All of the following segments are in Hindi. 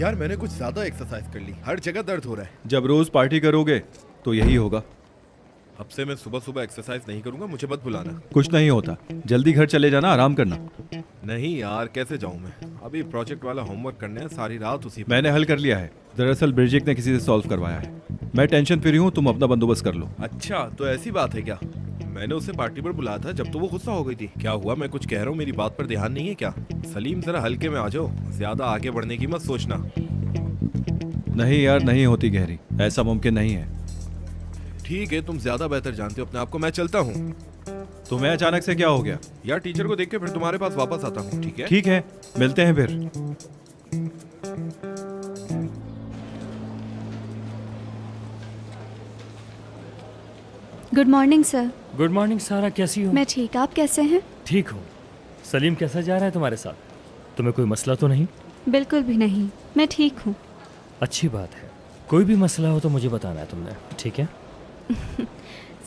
यार मैंने कुछ ज्यादा एक्सरसाइज कर ली, हर जगह दर्द हो रहा है। जब रोज पार्टी करोगे तो यही होगा। अब से मैं सुबह सुबह एक्सरसाइज नहीं करूंगा, मुझे मत बुलाना। कुछ नहीं होता, जल्दी घर चले जाना, आराम करना। नहीं यार, कैसे जाऊं मैं? अभी प्रोजेक्ट वाला होमवर्क करना है, सारी रात उसी पर। मैंने हल कर लिया है। दरअसल ब्रिजिक ने किसी से सॉल्व करवाया है। मैं टेंशन फ्री हूँ, तुम अपना बंदोबस्त कर लो। अच्छा, तो ऐसी बात है क्या? मैंने उसे पार्टी पर बुलाया था जब तो वो गुस्सा हो गई थी। क्या हुआ? मैं कुछ कह रहा हूँ, मेरी बात पर ध्यान नहीं है क्या? सलीम जरा हल्के में आ जाओ, ज्यादा आगे बढ़ने की मत सोचना। नहीं यार, नहीं होती गहरी, ऐसा मुमकिन नहीं है। ठीक है, तुम ज्यादा बेहतर जानते हो अपने आप को, मैं चलता हूँ। तुम्हें अचानक से क्या हो गया? यार टीचर को देख के फिर तुम्हारे पास वापस आता हूँ, ठीक है? ठीक है, मिलते हैं फिर। Good morning sir. Good morning सारा, कैसी हो? मैं ठीक, आप कैसे हैं? ठीक हूँ। सलीम कैसा जा रहा है तुम्हारे साथ? तुम्हें कोई मसला तो नहीं? बिल्कुल भी नहीं, मैं ठीक हूँ। अच्छी बात है। कोई भी मसला हो तो मुझे बताना है तुमने, ठीक है?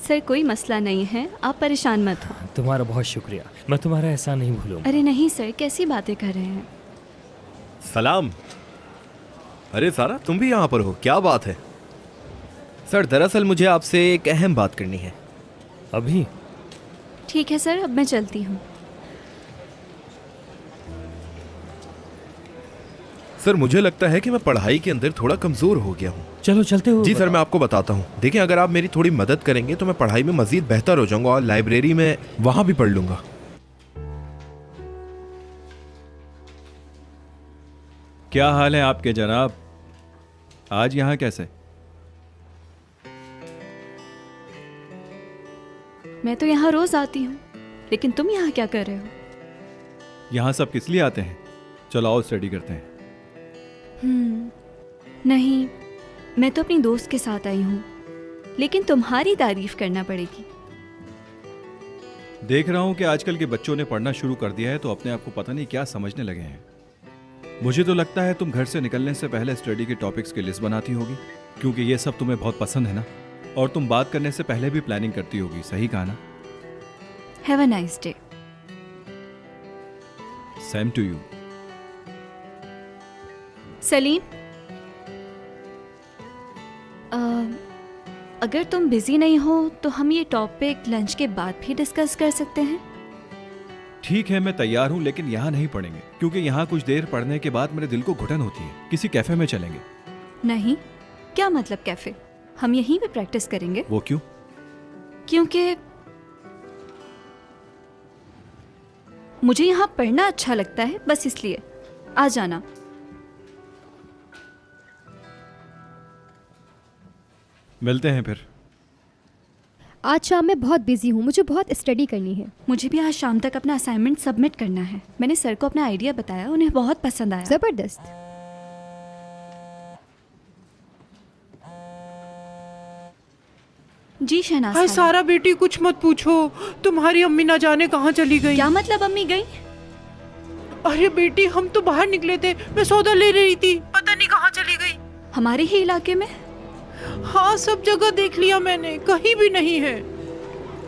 सर कोई मसला नहीं है, आप परेशान मत हो। तुम्हारा बहुत शुक्रिया, मैं तुम्हारा एहसान नहीं भूलूंगा। अरे नहीं सर, कैसी बातें कर रहे हैं? सलाम। अरे सारा, तुम भी यहाँ पर हो, क्या बात है? सर दरअसल मुझे आपसे एक अहम बात करनी है। अभी? ठीक है सर, अब मैं चलती हूँ। सर मुझे लगता है कि मैं पढ़ाई के अंदर थोड़ा कमजोर हो गया हूँ। चलो चलते हो। जी सर, मैं आपको बताता हूँ। देखिए, अगर आप मेरी थोड़ी मदद करेंगे तो मैं पढ़ाई में मजीद बेहतर हो जाऊंगा और लाइब्रेरी में वहां भी पढ़ लूंगा। क्या हाल है आपके जनाब? आज यहाँ कैसे? मैं तो यहाँ रोज आती हूँ, लेकिन तुम यहाँ क्या कर रहे हो? यहाँ सब किस लिए आते हैं? चलो आओ स्टडी करते हैं। नहीं, मैं तो अपनी दोस्त के साथ आई हूँ, लेकिन तुम्हारी तारीफ करना पड़ेगी। देख रहा हूँ कि आजकल के बच्चों ने पढ़ना शुरू कर दिया है तो अपने आप को पता नहीं क्या समझने लगे हैं। मुझे तो लगता है तुम घर से निकलने से पहले स्टडी के टॉपिक्स की लिस्ट बनाती होगी, क्योंकि ये सब तुम्हें बहुत पसंद है ना। और तुम बात करने से पहले भी प्लानिंग करती होगी, सही कहा ना? Have a nice day. Same to you. Salim, अगर तुम बिजी नहीं हो तो हम ये टॉपिक लंच के बाद भी डिस्कस कर सकते हैं। ठीक है, मैं तैयार हूँ, लेकिन यहाँ नहीं पढ़ेंगे, क्योंकि यहाँ कुछ देर पढ़ने के बाद मेरे दिल को घुटन होती है। किसी कैफे में चलेंगे। नहीं, क्या मतलब कैफे? हम यहीं पे प्रैक्टिस करेंगे। वो क्यों? क्योंकि मुझे यहाँ पढ़ना अच्छा लगता है, बस इसलिए। आ जाना। मिलते हैं फिर। आज शाम मैं बहुत बिजी हूँ, मुझे बहुत स्टडी करनी है। मुझे भी आज शाम तक अपना असाइनमेंट सबमिट करना है। मैंने सर को अपना आइडिया बताया, उन्हें बहुत पसंद आया। जबरदस्त। जी शहनाज हाय खाला। सारा बेटी, कुछ मत पूछो, तुम्हारी अम्मी ना जाने कहाँ चली गई। क्या मतलब अम्मी गई? अरे बेटी, हम तो बाहर निकले थे, मैं सौदा ले रही थी, पता नहीं कहाँ चली गई। हमारे ही इलाके में? हाँ, सब जगह देख लिया मैंने, कहीं भी नहीं है,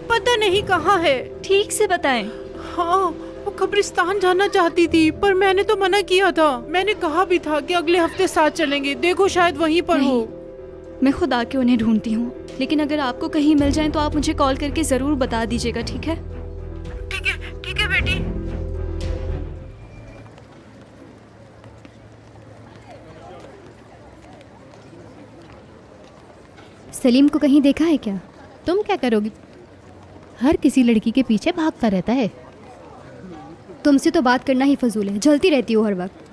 पता नहीं कहाँ है। ठीक से बताएं। हाँ, वो कब्रिस्तान जाना चाहती थी, पर मैंने तो मना किया था। मैंने कहा भी था कि अगले हफ्ते साथ चलेंगे, देखो शायद वहीं पर हो। मैं खुद आके उन्हें ढूंढती हूँ, लेकिन अगर आपको कहीं मिल जाए तो आप मुझे कॉल करके जरूर बता दीजिएगा, ठीक है? ठीक है बेटी। सलीम को कहीं देखा है क्या? तुम क्या करोगी? हर किसी लड़की के पीछे भागता रहता है। तुमसे तो बात करना ही फजूल है, जलती रहती हो हर वक्त।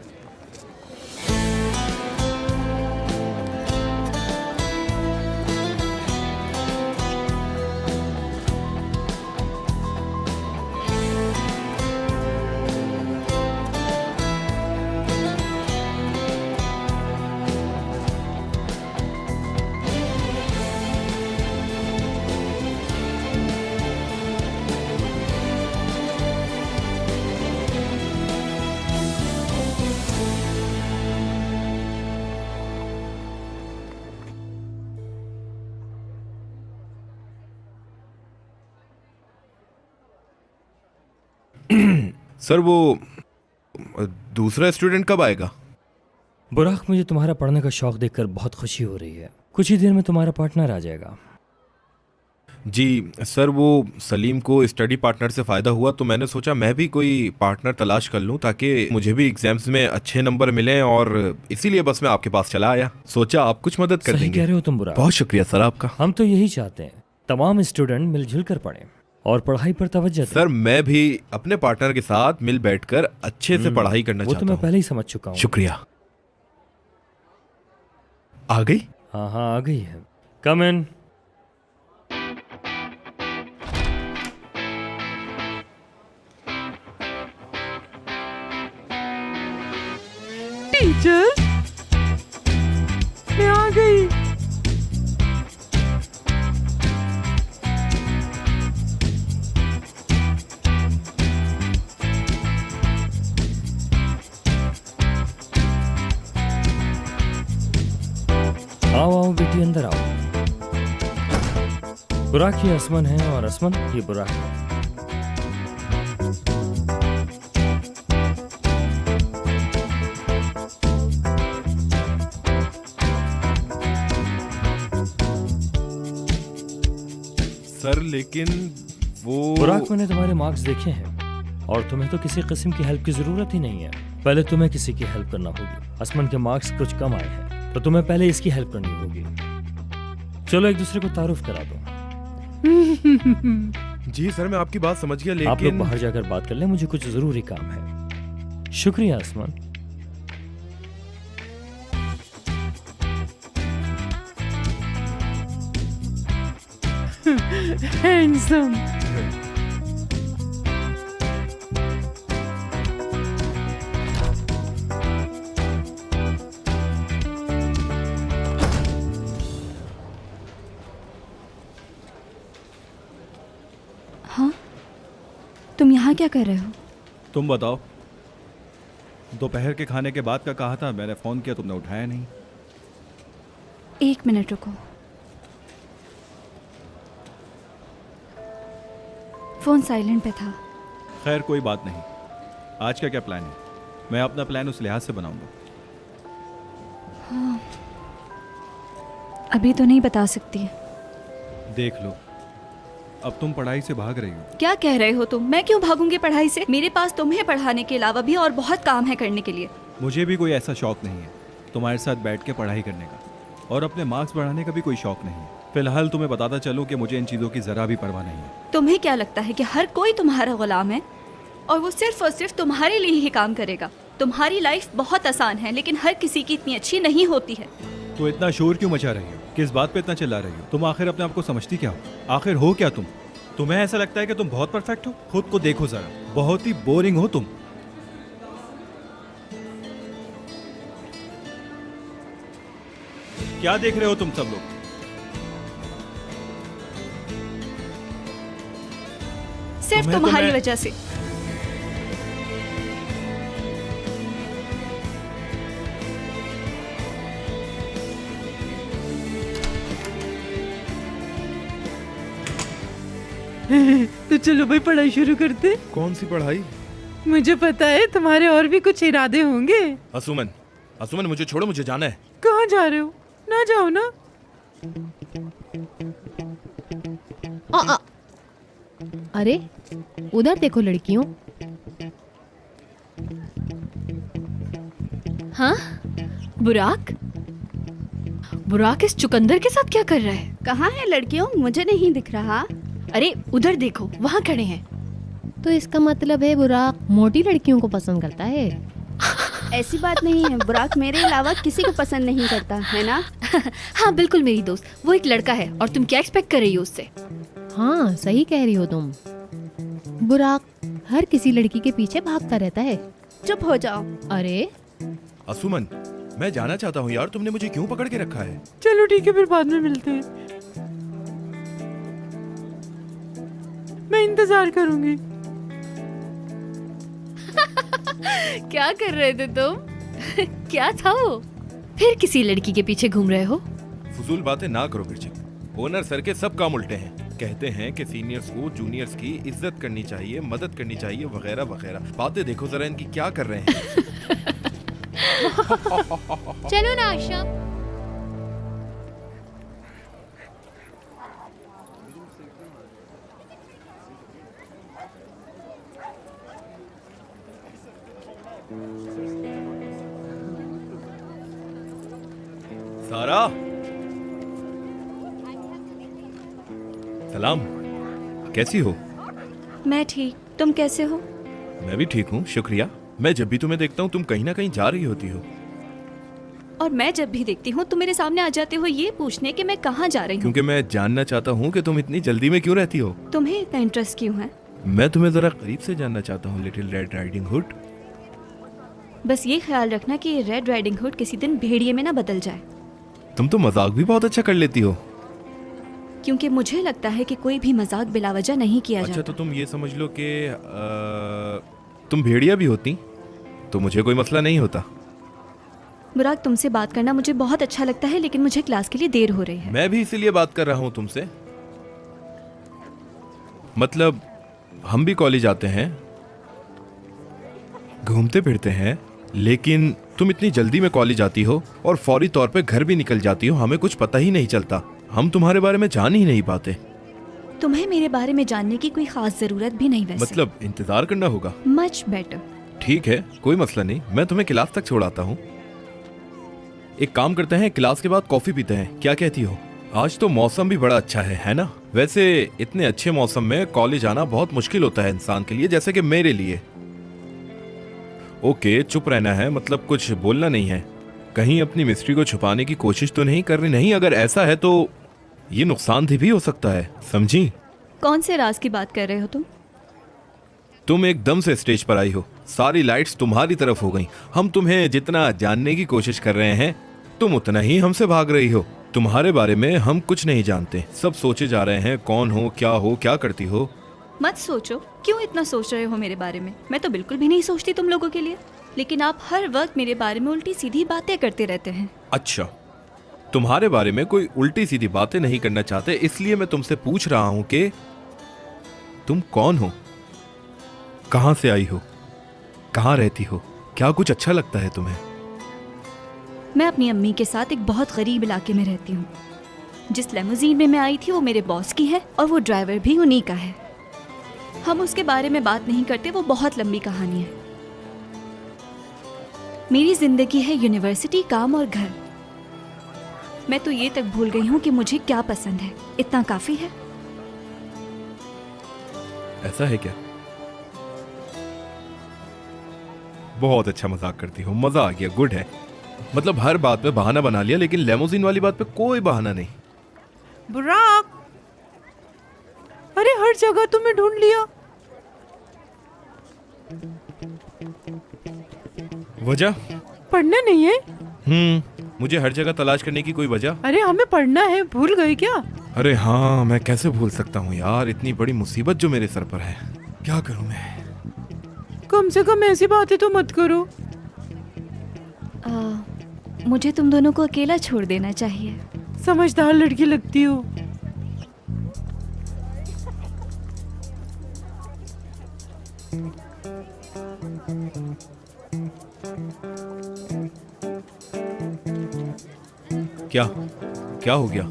सर वो दूसरा स्टूडेंट कब आएगा? बुराक, मुझे तुम्हारा पढ़ने का शौक देखकर बहुत खुशी हो रही है। कुछ ही देर में तुम्हारा पार्टनर आ जाएगा। जी सर, वो सलीम को स्टडी पार्टनर से फ़ायदा हुआ तो मैंने सोचा मैं भी कोई पार्टनर तलाश कर लूं ताकि मुझे भी एग्जाम्स में अच्छे नंबर मिलें, और इसीलिए बस मैं आपके पास चला आया। सोचा आप कुछ मदद कर सही देंगे। कह रहे हो तुम बुराक। बहुत शुक्रिया सर आपका। हम तो यही चाहते हैं तमाम स्टूडेंट मिलजुल कर पढ़ें और पढ़ाई पर तवज्जो दें। सर मैं भी अपने पार्टनर के साथ मिल बैठकर अच्छे से पढ़ाई करना वो तो चाहता मैं हूँ। पहले ही समझ चुका हूँ। शुक्रिया। आ गई? हाँ हाँ, आ गई है। कम इन। टीचर, मैं आ गई। आओ आओ बेटी, अंदर आओ। बुराक ये असमन है और असमन ये बुराक है। सर लेकिन वो बुराक, मैंने तुम्हारे मार्क्स देखे हैं और तुम्हें तो किसी किस्म की हेल्प की जरूरत ही नहीं है। पहले तुम्हें किसी की हेल्प करना होगी। असमन के मार्क्स कुछ कम आए हैं तो तुम्हें पहले इसकी हेल्प करनी होगी। चलो एक दूसरे को तारुफ करा दो। जी सर, मैं आपकी बात समझ गया आप लोग लेकिन बाहर जाकर बात कर लें, मुझे कुछ जरूरी काम है। शुक्रिया असमन। हैंडसम। हाँ, तुम यहाँ क्या कर रहे हो? तुम बताओ। दोपहर के खाने के बाद का कहा था, मैंने फ़ोन किया, तुमने उठाया नहीं। 1 मिनट रुको। फोन साइलेंट पे था। खैर कोई बात नहीं। आज का क्या प्लान है? मैं अपना प्लान उस लिहाज से बनाऊंगा। अभी तो नहीं बता सकती। देख लो, अब तुम पढ़ाई से भाग रही हो। क्या कह रहे हो तुम? मैं क्यों भागूंगी पढ़ाई से? मेरे पास तुम्हें पढ़ाने के अलावा भी और बहुत काम है करने के लिए। मुझे भी कोई ऐसा शौक नहीं है तुम्हारे साथ बैठ के पढ़ाई करने का, और अपने मार्क्स बढ़ाने का भी कोई शौक नहीं है। फिलहाल तुम्हें बताता चलूं कि मुझे इन चीज़ों की ज़रा भी परवाह नहीं है। तुम्हें क्या लगता है कि हर कोई तुम्हारा गुलाम है और वो सिर्फ और सिर्फ तुम्हारे लिए ही काम करेगा? तुम्हारी लाइफ बहुत आसान है लेकिन हर किसी की इतनी अच्छी नहीं होती है। तो इतना शोर क्यों मचा रही हो? किस बात पे इतना चिल्ला रही हो? तुम आखिर अपने आप को समझती क्या हो? आखिर हो क्या तुम? तुम्हें ऐसा लगता है कि तुम बहुत परफेक्ट हो? खुद को देखो जरा, बहुत ही बोरिंग हो तुम। क्या देख रहे हो तुम सब लोग? सिर्फ तुम्हें तो तुम्हारी मैं- वजह से। तो चलो भाई पढ़ाई शुरू करते। कौन सी पढ़ाई? मुझे पता है तुम्हारे और भी कुछ इरादे होंगे। असुमन, असुमन मुझे छोड़ो, मुझे जाना है। कहाँ जा रहे हो? ना जाओ ना। अरे उधर देखो लड़कियों। हाँ, बुराक? बुराक इस चुकंदर के साथ क्या कर रहा है? कहाँ है लड़कियों? मुझे नहीं दिख रहा। अरे उधर देखो, वहाँ खड़े हैं। तो इसका मतलब है बुराक मोटी लड़कियों को पसंद करता है। ऐसी बात नहीं है, बुराक मेरे अलावा किसी को पसंद नहीं करता है ना। हाँ बिल्कुल मेरी दोस्त, वो एक लड़का है और तुम क्या एक्सपेक्ट कर रही हो उससे? हाँ सही कह रही हो तुम। बुराक हर किसी लड़की के पीछे भागता रहता है। चुप हो जाओ। अरे असुमन, मैं जाना चाहता हूँ यार, तुमने मुझे क्यों पकड़ के रखा है? चलो ठीक है, फिर बाद में मिलते हैं। मैं इंतजार करूंगी। क्या कर रहे थे तुम? क्या था वो? फिर किसी लड़की के पीछे घूम रहे हो? फजूल बातें ना करो बिरची। ओनर सर के सब काम उल्टे हैं। कहते हैं कि सीनियर्स को जूनियर्स की इज्जत करनी चाहिए, मदद करनी चाहिए, वगैरह वगैरह। बातें देखो जरा इनकी, क्या कर रहे हैं। चलो ना आशा। सारा, सलाम, कैसी हो? मैं ठीक, तुम कैसे हो? मैं भी ठीक हूँ, शुक्रिया। मैं जब भी तुम्हें देखता हूँ तुम कहीं ना कहीं जा रही होती हो। और मैं जब भी देखती हूँ तुम मेरे सामने आ जाते हो ये पूछने कि मैं कहाँ जा रही हूँ। क्योंकि मैं जानना चाहता हूँ कि तुम इतनी जल्दी में क्यों रहती हो। तुम्हें इतना इंटरेस्ट क्यों है? मैं तुम्हें जरा करीब से जानना चाहता हूँ, लिटिल रेड राइडिंग हुड। बस ये ख्याल रखना कि रेड राइडिंग हुड किसी दिन भेड़िए में ना बदल जाए। तुम तो मजाक भी बहुत अच्छा कर लेती हो। क्योंकि मुझे लगता है कि कोई भी मजाक बिलावजह नहीं किया अच्छा, जाता। तो तुम ये समझ लो कि तुम भेड़िया भी होती तो मुझे कोई मसला नहीं होता। बुराक, तुमसे बात करना मुझे बहुत अच्छा लगता है, लेकिन मुझे क्लास के लिए देर हो रही है। मैं भी इसीलिए बात कर रहा हूँ तुमसे। मतलब हम भी कॉलेज आते हैं, घूमते फिरते हैं, लेकिन तुम इतनी जल्दी में कॉलेज आती हो और फौरी तौर पे घर भी निकल जाती हो, हमें कुछ पता ही नहीं चलता। हम तुम्हारे बारे में जान ही नहीं पाते। तुम्हें मेरे बारे में जानने की कोई खास जरूरत भी नहीं वैसे। मतलब इंतजार करना होगा। Much better. ठीक है, कोई मसला नहीं, मैं तुम्हें क्लास तक छोड़ाता हूँ। एक काम करते हैं, क्लास के बाद कॉफी पीते हैं, क्या कहती हो? आज तो मौसम भी बड़ा अच्छा है ना? वैसे इतने अच्छे मौसम में कॉलेज आना बहुत मुश्किल होता है इंसान के लिए, जैसे कि मेरे लिए। ओके, चुप रहना है, मतलब कुछ बोलना नहीं है। कहीं अपनी मिस्ट्री को छुपाने की कोशिश तो नहीं कर रही? नहीं, अगर ऐसा है तो ये नुकसानदेह भी हो सकता है, समझी? कौन से राज की बात कर रहे हो तुम? तुम एकदम से स्टेज पर आई हो, सारी लाइट्स तुम्हारी तरफ हो गई। हम तुम्हें जितना जानने की कोशिश कर रहे हैं तुम उतना ही हमसे भाग रही हो। तुम्हारे बारे में हम कुछ नहीं जानते, सब सोचे जा रहे हैं कौन हो, क्या करती हो। मत सोचो, क्यों इतना सोच रहे हो मेरे बारे में? मैं तो बिल्कुल भी नहीं सोचती तुम लोगों के लिए, लेकिन आप हर वक्त मेरे बारे में उल्टी सीधी बातें करते रहते हैं। अच्छा, तुम्हारे बारे में कोई उल्टी सीधी बातें नहीं करना चाहते, इसलिए मैं तुमसे पूछ रहा हूं कि तुम कौन हो, कहां से आई हो, कहां रहती हो, क्या कुछ अच्छा लगता है तुम्हें? मैं अपनी अम्मी के साथ एक बहुत गरीब इलाके में रहती हूँ। जिस लेमोजीन में मैं आई थी वो मेरे बॉस की है और वो ड्राइवर भी उन्हीं का है। हम उसके बारे में बात नहीं करते, वो बहुत लंबी कहानी है। मेरी जिंदगी है यूनिवर्सिटी, काम और घर। मैं तो ये तक भूल गई हूँ कि मुझे क्या पसंद है। इतना काफी है। ऐसा है क्या? बहुत अच्छा मजाक करती हो, मजा आ गया, गुड है। मतलब हर बात में बहाना बना लिया, लेकिन लेमोजीन वाली बात पे कोई बहाना नहीं। बुराक, अरे हर जगह तुम्हें ढूंढ लिया। वजह? पढ़ना नहीं है? मुझे हर जगह तलाश करने की कोई वजह? अरे हमें पढ़ना है, भूल गए क्या? अरे हाँ, मैं कैसे भूल सकता हूँ यार, इतनी बड़ी मुसीबत जो मेरे सर पर है। क्या करूँ मैं? कम से कम ऐसी बातें तो मत करो। मुझे तुम दोनों को अकेला छोड़ देना चाहिए। समझदार लड़की लगती हो। क्या हो गया?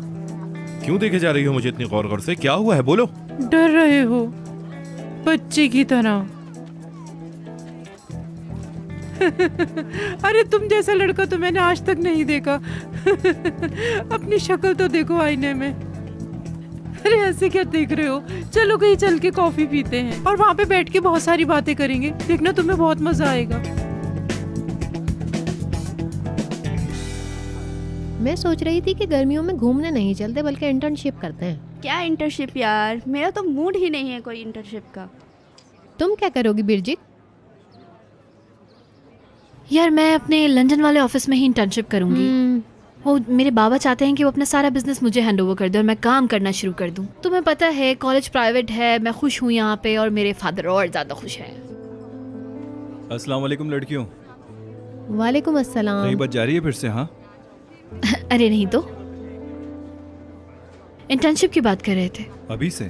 क्यों देखे जा रही हो मुझे इतनी गौर से? क्या हुआ है, बोलो। डर रहे हो बच्चे की तरह। अरे तुम जैसा लड़का तो मैंने आज तक नहीं देखा। अपनी शक्ल तो देखो आईने में। अरे ऐसे क्या देख रहे हो? चलो कहीं चल के कॉफी पीते हैं और वहाँ पे बैठ के बहुत सारी बातें करेंगे। देखना तुम्हें बहुत मजा आएगा। मैं सोच रही थी कि गर्मियों में घूमने नहीं चलते बल्कि इंटर्नशिप करते हैं। क्या इंटर्नशिप यार, मेरा तो मूड ही नहीं है कोई इंटर्नशिप का। तुम क्या करोगी बिरजी? यार मैं अपने लंदन वाले ऑफिस में ही इंटर्नशिप करूंगी। वो मेरे बाबा चाहते हैं कि वो अपना सारा बिजनेस मुझे हैंड ओवर कर दे और मैं काम करना शुरू कर दूं। तुम्हें पता है कॉलेज प्राइवेट है, मैं खुश हूँ यहाँ पे और मेरे फादर और ज़्यादा खुश हैं। अस्सलाम वालेकुम लड़कियों। वालेकुम अस्सलाम। नई बात जारी है फिर से? हाँ अरे नहीं तो, इंटर्नशिप की बात कर रहे थे। अभी से?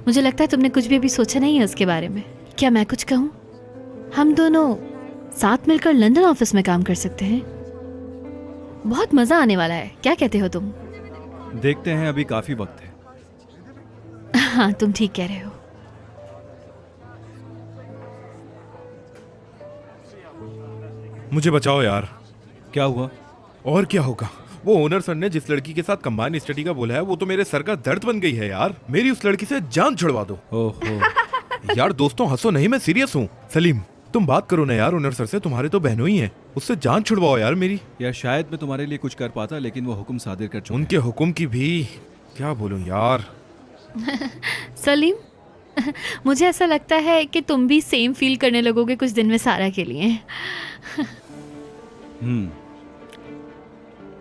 मुझे लगता है तुमने कुछ भी अभी सोचा नहीं है उसके बारे में। क्या मैं कुछ कहूँ? हम दोनों साथ मिलकर लंदन ऑफिस में काम कर सकते हैं। बहुत मजा आने वाला है, क्या कहते हो तुम? देखते हैं, अभी काफी वक्त है। हाँ, तुम ठीक कह रहे हो। मुझे बचाओ यार। क्या हुआ? और क्या होगा, वो ओनर सर ने जिस लड़की के साथ कंबाइन स्टडी का बोला है वो तो मेरे सर का दर्द बन गई है यार। मेरी उस लड़की से जान छुड़वा दो। ओहो। यार दोस्तों हंसो नहीं, मैं सीरियस हूँ। सलीम तुम बात करो ना यार ओनर सर से, तुम्हारे तो बहनों ही हैं, उससे जान छुड़वाओ यार मेरी। यार शायद मैं तुम्हारे लिए कुछ कर पाता, लेकिन वो हुक्म सादिर कर चुके हैं। उनके हुक्म की भी क्या बोलूं यार। सलीम, मुझे ऐसा लगता है कि तुम भी सेम फील करने लगोगे कुछ दिन में सारा के लिए।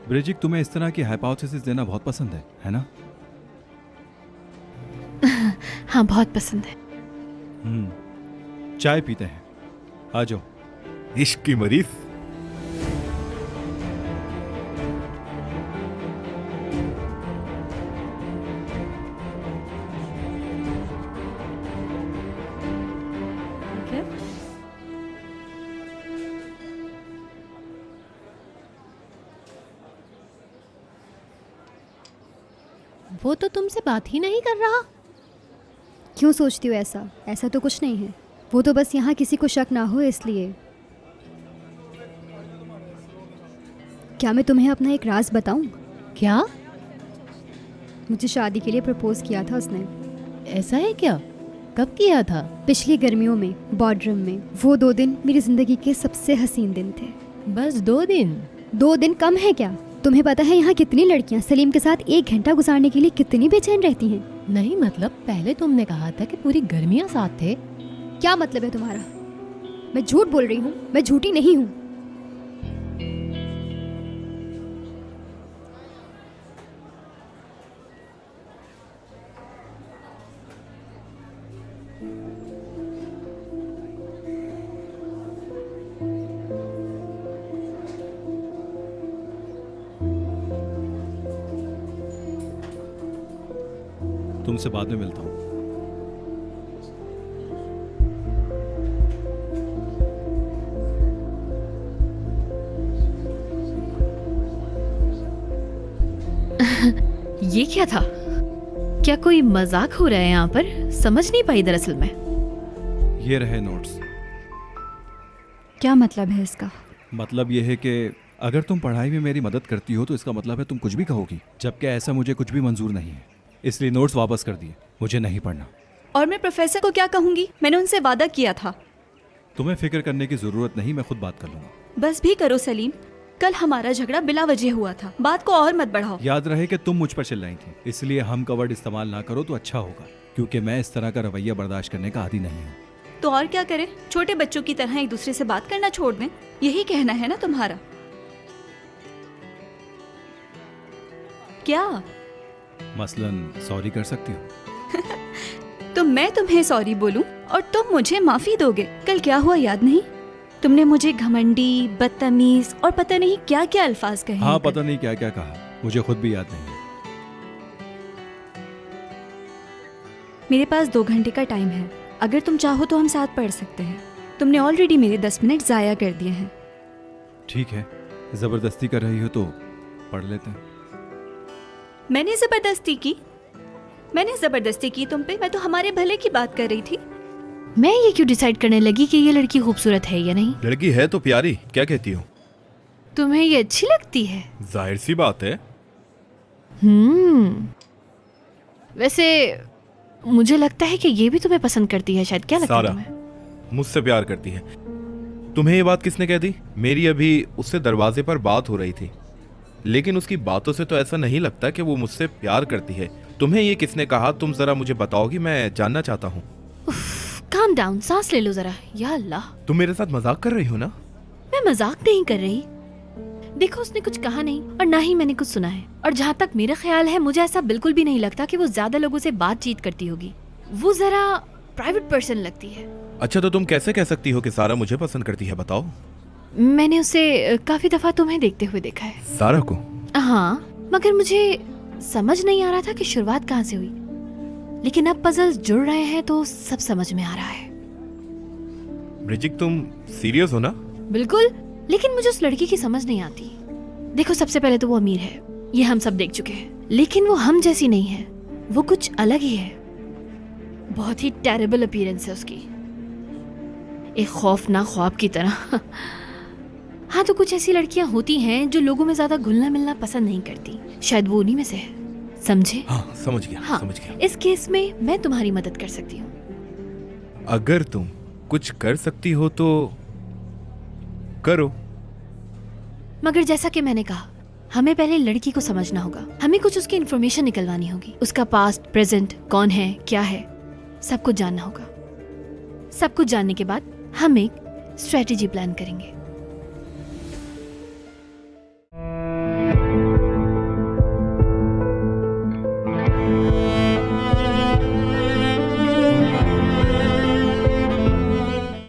ब्रिजिक, तुम्हें इस तरह की हाइपोथेसिस देना बहुत पसंद है ना? हाँ, बहुत पसंद है। चाय पीते हैं, आ जाओ। इश्क की मरीज। वो तो तुमसे बात ही नहीं कर रहा। क्यों सोचती हो ऐसा? ऐसा तो कुछ नहीं है, वो तो बस यहाँ किसी को शक ना हो इसलिए। क्या मैं तुम्हें अपना एक राज बताऊं? क्या? मुझे शादी के लिए प्रपोज किया था उसने। ऐसा है क्या? कब किया था? पिछली गर्मियों में बॉर्डरम में। वो 2 दिन मेरी जिंदगी के सबसे हसीन दिन थे। बस 2 दिन? 2 दिन कम है क्या? तुम्हें पता है यहाँ कितनी लड़कियाँ सलीम के साथ 1 घंटा गुजारने के लिए कितनी बेचैन रहती हैं? नहीं, मतलब पहले तुमने कहा था कि पूरी गर्मियाँ साथ थे। क्या मतलब है तुम्हारा? मैं झूठ बोल रही हूँ? मैं झूठी नहीं हूँ। तुमसे बाद में मिलता हूँ। ये क्या था? क्या कोई मजाक हो रहा है यहाँ पर? समझ नहीं पाई दरअसल मैं। ये रहे नोट्स। क्या मतलब है इसका? मतलब ये है कि अगर तुम पढ़ाई में मेरी मदद करती हो तो इसका मतलब है तुम कुछ भी कहोगी, जबकि ऐसा मुझे कुछ भी मंजूर नहीं है। इसलिए नोट्स वापस कर दिए, मुझे नहीं पढ़ना। और मैं प्रोफेसर को क्या कहूँगी? मैंने उनसे वादा किया था। तुम्हें फिक्र करने की जरूरत नहीं, मैं खुद बात कर लूंगा। बस भी करो सलीम, कल हमारा झगड़ा बिला वजह हुआ था, बात को और मत बढ़ाओ। याद रहे कि तुम मुझ पर चिल्लाई थी, इसलिए हम का वर्ड इस्तेमाल ना करो तो अच्छा होगा, क्योंकि मैं इस तरह का रवैया बर्दाश्त करने का आदी नहीं हूँ। तो और क्या करें? छोटे बच्चों की तरह एक दूसरे से बात करना छोड़ दें, यही कहना है ना तुम्हारा? क्या? मसलन सॉरी कर सकती हो? तो मैं तुम्हें सॉरी बोलूं और तुम मुझे माफी दोगे? कल क्या हुआ याद नहीं? तुमने मुझे घमंडी, बदतमीज और पता नहीं क्या क्या अल्फाज कहे। हाँ, पता नहीं क्या क्या कहा, मुझे खुद भी याद नहीं है। मेरे पास 2 घंटे का टाइम है, अगर तुम चाहो तो हम साथ पढ़ सकते हैं। तुमने ऑलरेडी मेरे 10 मिनट जाया कर दिए हैं। ठीक है, जबरदस्ती कर रही हो तो पढ़ लेते हैं। मैंने जबरदस्ती की तुम पे? मैं तो हमारे भले की बात कर रही थी। मैं ये क्यों डिसाइड करने लगी कि ये लड़की खूबसूरत है या नहीं? लड़की है तो प्यारी, क्या कहती हो? तुम्हें ये अच्छी लगती है? जाहिर सी बात है। वैसे मुझे लगता है कि ये भी तुम्हें पसंद करती है शायद। क्या लगता है सारा तुम्हें? मुझसे प्यार करती है। तुम्हें ये बात किसने कह दी? मेरी अभी उससे दरवाजे पर बात हो रही थी, लेकिन उसकी बातों से तो ऐसा नहीं लगता कि वो मुझसे प्यार करती है। तुम्हें ये किसने कहा? तुम जरा मुझे बताओगी, मैं जानना चाहता हूँ। काम डाउन, सांस ले लो जरा। या अल्लाह, तुम मेरे साथ मजाक कर रही हो ना? मैं मजाक नहीं कर रही। देखो, उसने कुछ कहा नहीं और ना ही मैंने कुछ सुना है, और जहाँ तक मेरा ख्याल है मुझे ऐसा बिल्कुल भी नहीं लगता कि वो ज्यादा लोगों से बातचीत करती होगी। वो जरा प्राइवेट पर्सन लगती है। अच्छा, तो तुम कैसे कह सकती हो कि सारा मुझे पसंद करती है? बताओ। मैंने उसे काफी दफा तुम्हें देखते हुए देखा है। सारा को? हाँ, मगर मुझे समझ नहीं आ रहा था कि शुरुआत कहाँ से हुई, लेकिन अब पजल्स जुड़ रहे हैं तो सब समझ में आ रहा है। ब्रिजिक, तुम सीरियस हो ना? बिल्कुल, लेकिन मुझे उस लड़की की समझ नहीं आती। देखो, सबसे पहले तो वो अमीर है, ये हम सब देख चुके हैं, लेकिन वो हम जैसी नहीं है, वो कुछ अलग ही है। बहुत ही टेरेबल अपीयरेंस है उसकी, एक खौफनाक ख्वाब की तरह। हाँ, तो कुछ ऐसी लड़कियां होती हैं जो लोगों में ज्यादा घुलना मिलना पसंद नहीं करती, शायद वो उन्हीं में से है, समझे? हाँ, समझ गया, हाँ, समझ गया। इस केस में मैं तुम्हारी मदद कर सकती हूँ। अगर तुम कुछ कर सकती हो तो करो। मगर जैसा कि मैंने कहा, हमें पहले लड़की को समझना होगा, हमें कुछ उसकी इन्फॉर्मेशन निकलवानी होगी, उसका पास्ट, प्रेजेंट, कौन है, क्या है, सब कुछ जानना होगा। सब कुछ जानने के बाद हम एक स्ट्रेटेजी प्लान करेंगे।